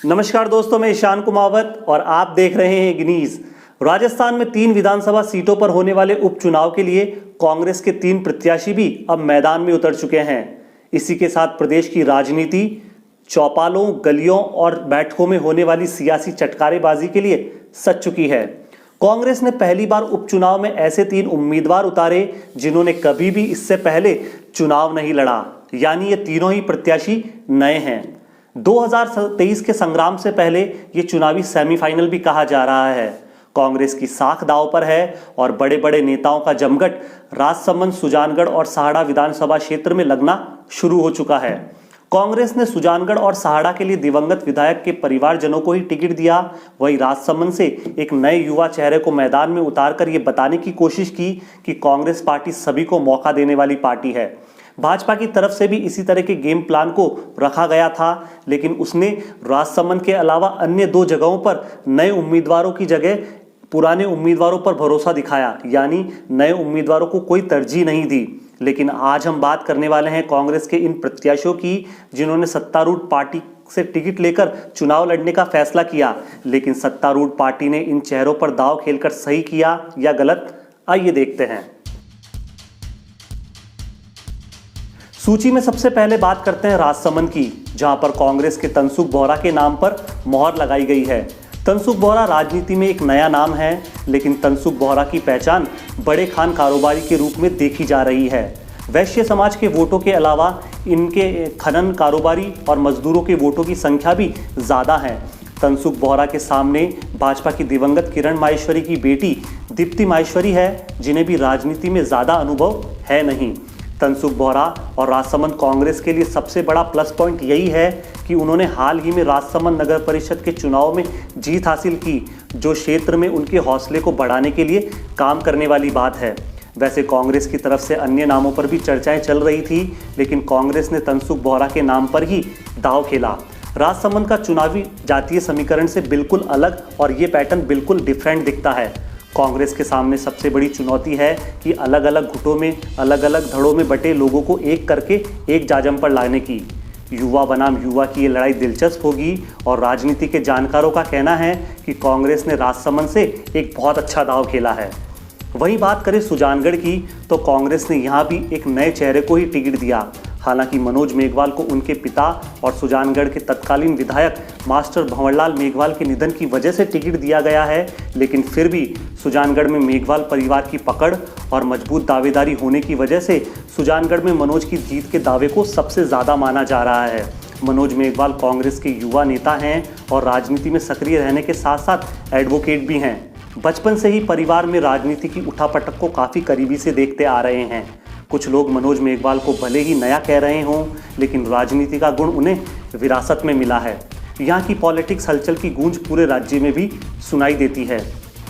नमस्कार दोस्तों, मैं ईशान कुमावत और आप देख रहे हैं गिनीज। राजस्थान में 3 विधानसभा सीटों पर होने वाले उपचुनाव के लिए कांग्रेस के 3 प्रत्याशी भी अब मैदान में उतर चुके हैं। इसी के साथ प्रदेश की राजनीति चौपालों, गलियों और बैठकों में होने वाली सियासी चटकारेबाजी के लिए सज चुकी है। कांग्रेस ने पहली बार उपचुनाव में ऐसे 3 उम्मीदवार उतारे जिन्होंने कभी भी इससे पहले चुनाव नहीं लड़ा, यानी ये तीनों ही प्रत्याशी नए हैं। 2023 के संग्राम से पहले ये चुनावी सेमीफाइनल भी कहा जा रहा है। कांग्रेस की साख दांव पर है और बड़े बड़े नेताओं का जमघट राजसमंद, सुजानगढ़ और सहाड़ा विधानसभा क्षेत्र में लगना शुरू हो चुका है। कांग्रेस ने सुजानगढ़ और सहाड़ा के लिए दिवंगत विधायक के परिवारजनों को ही टिकट दिया। वहीं राजसमंद से एक नए युवा चेहरे को मैदान में उतारकर ये बताने की कोशिश की कि कांग्रेस पार्टी सभी को मौका देने वाली पार्टी है। भाजपा की तरफ से भी इसी तरह के गेम प्लान को रखा गया था, लेकिन उसने राजसमंद के अलावा अन्य 2 जगहों पर नए उम्मीदवारों की जगह पुराने उम्मीदवारों पर भरोसा दिखाया, यानी नए उम्मीदवारों को कोई तरजीह नहीं दी। लेकिन आज हम बात करने वाले हैं कांग्रेस के इन प्रत्याशियों की जिन्होंने सत्तारूढ़ पार्टी से टिकट लेकर चुनाव लड़ने का फैसला किया। लेकिन सत्तारूढ़ पार्टी ने इन चेहरों पर दांव खेलकर सही किया या गलत, आइए देखते हैं। सूची में सबसे पहले बात करते हैं राजसमंद की, जहां पर कांग्रेस के तनसुख बोहरा के नाम पर मोहर लगाई गई है। तनसुख बोहरा राजनीति में एक नया नाम है, लेकिन तनसुख बोहरा की पहचान बड़े खान कारोबारी के रूप में देखी जा रही है। वैश्य समाज के वोटों के अलावा इनके खनन कारोबारी और मजदूरों के वोटों की संख्या भी ज़्यादा है। तनसुख बोहरा के सामने भाजपा की दिवंगत किरण माहेश्वरी की बेटी दीप्ति माहेश्वरी है, जिन्हें भी राजनीति में ज़्यादा अनुभव है नहीं। तनसुख बोहरा और राजसमंद कांग्रेस के लिए सबसे बड़ा प्लस पॉइंट यही है कि उन्होंने हाल ही में राजसमंद नगर परिषद के चुनाव में जीत हासिल की, जो क्षेत्र में उनके हौसले को बढ़ाने के लिए काम करने वाली बात है। वैसे कांग्रेस की तरफ से अन्य नामों पर भी चर्चाएं चल रही थी, लेकिन कांग्रेस ने तनसुख बोहरा के नाम पर ही दांव खेला। राजसमंद का चुनावी जातीय समीकरण से बिल्कुल अलग और ये पैटर्न बिल्कुल डिफरेंट दिखता है। कांग्रेस के सामने सबसे बड़ी चुनौती है कि अलग अलग गुटों में, अलग अलग धड़ों में बटे लोगों को एक करके एक जाजम पर लाने की। युवा बनाम युवा की ये लड़ाई दिलचस्प होगी और राजनीति के जानकारों का कहना है कि कांग्रेस ने राजसमंद से एक बहुत अच्छा दांव खेला है। वहीं बात करें सुजानगढ़ की, तो कांग्रेस ने यहाँ भी एक नए चेहरे को ही टिकट दिया। हालांकि मनोज मेघवाल को उनके पिता और सुजानगढ़ के तत्कालीन विधायक मास्टर भंवरलाल मेघवाल के निधन की वजह से टिकट दिया गया है, लेकिन फिर भी सुजानगढ़ में मेघवाल परिवार की पकड़ और मजबूत दावेदारी होने की वजह से सुजानगढ़ में मनोज की जीत के दावे को सबसे ज़्यादा माना जा रहा है। मनोज मेघवाल कांग्रेस के युवा नेता हैं और राजनीति में सक्रिय रहने के साथ साथ एडवोकेट भी हैं। बचपन से ही परिवार में राजनीति की उठापटक को काफ़ी करीबी से देखते आ रहे हैं। कुछ लोग मनोज मेघवाल को भले ही नया कह रहे हों, लेकिन राजनीति का गुण उन्हें विरासत में मिला है। यहाँ की पॉलिटिक्स हलचल की गूंज पूरे राज्य में भी सुनाई देती है।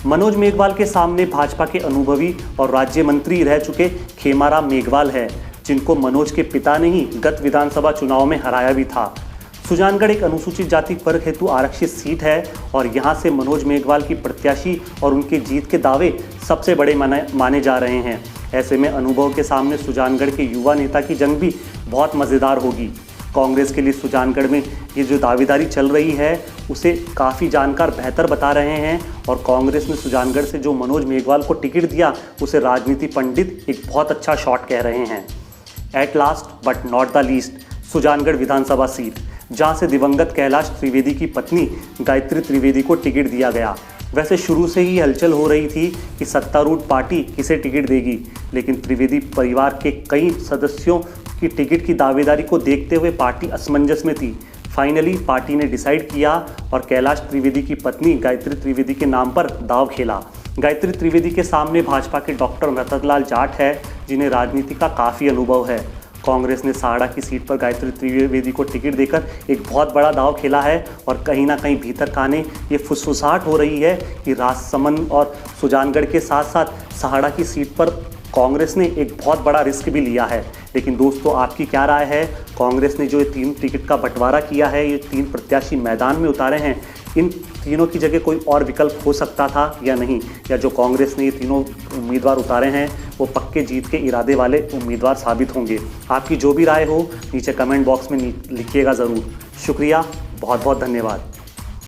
मनोज मेघवाल के सामने भाजपा के अनुभवी और राज्य मंत्री रह चुके खेमाराम मेघवाल है, जिनको मनोज के पिता ने ही गत विधानसभा चुनाव में हराया भी था। सुजानगढ़ एक अनुसूचित जाति वर्ग हेतु आरक्षित सीट है और यहाँ से मनोज मेघवाल की प्रत्याशी और उनके जीत के दावे सबसे बड़े माने जा रहे हैं। ऐसे में अनुभव के सामने सुजानगढ़ के युवा नेता की जंग भी बहुत मज़ेदार होगी। कांग्रेस के लिए सुजानगढ़ में ये जो दावेदारी चल रही है उसे काफ़ी जानकार बेहतर बता रहे हैं और कांग्रेस ने सुजानगढ़ से जो मनोज मेघवाल को टिकट दिया उसे राजनीति पंडित एक बहुत अच्छा शॉट कह रहे हैं। At last but not the least, Sujangarh Vidhan Sabha seat, जहां से दिवंगत कैलाश त्रिवेदी की पत्नी गायत्री त्रिवेदी को टिकट दिया गया। वैसे शुरू से ही हलचल हो रही थी कि सत्तारूढ़ पार्टी किसे टिकट देगी, लेकिन त्रिवेदी परिवार के कई सदस्यों की टिकट की दावेदारी को देखते हुए पार्टी असमंजस में थी। फाइनली पार्टी ने डिसाइड किया और कैलाश त्रिवेदी की पत्नी गायत्री त्रिवेदी के नाम पर दांव खेला। गायत्री त्रिवेदी के सामने भाजपा के डॉक्टर रतनलाल जाट है, जिन्हें राजनीति का काफ़ी अनुभव है। कांग्रेस ने सहाड़ा की सीट पर गायत्री त्रिवेदी को टिकट देकर एक बहुत बड़ा दांव खेला है और कहीं ना कहीं भीतर खाने ये फुसफुसाहट हो रही है कि राजसमंद और सुजानगढ़ के साथ साथ सहाड़ा की सीट पर कांग्रेस ने एक बहुत बड़ा रिस्क भी लिया है। लेकिन दोस्तों, आपकी क्या राय है? कांग्रेस ने जो ये 3 टिकट का बंटवारा किया है, ये 3 प्रत्याशी मैदान में उतारे हैं, इन तीनों की जगह कोई और विकल्प हो सकता था या नहीं? या जो कांग्रेस ने ये तीनों उम्मीदवार उतारे हैं वो पक्के जीत के इरादे वाले उम्मीदवार साबित होंगे? आपकी जो भी राय हो नीचे कमेंट बॉक्स में लिखिएगा ज़रूर। शुक्रिया, बहुत बहुत धन्यवाद।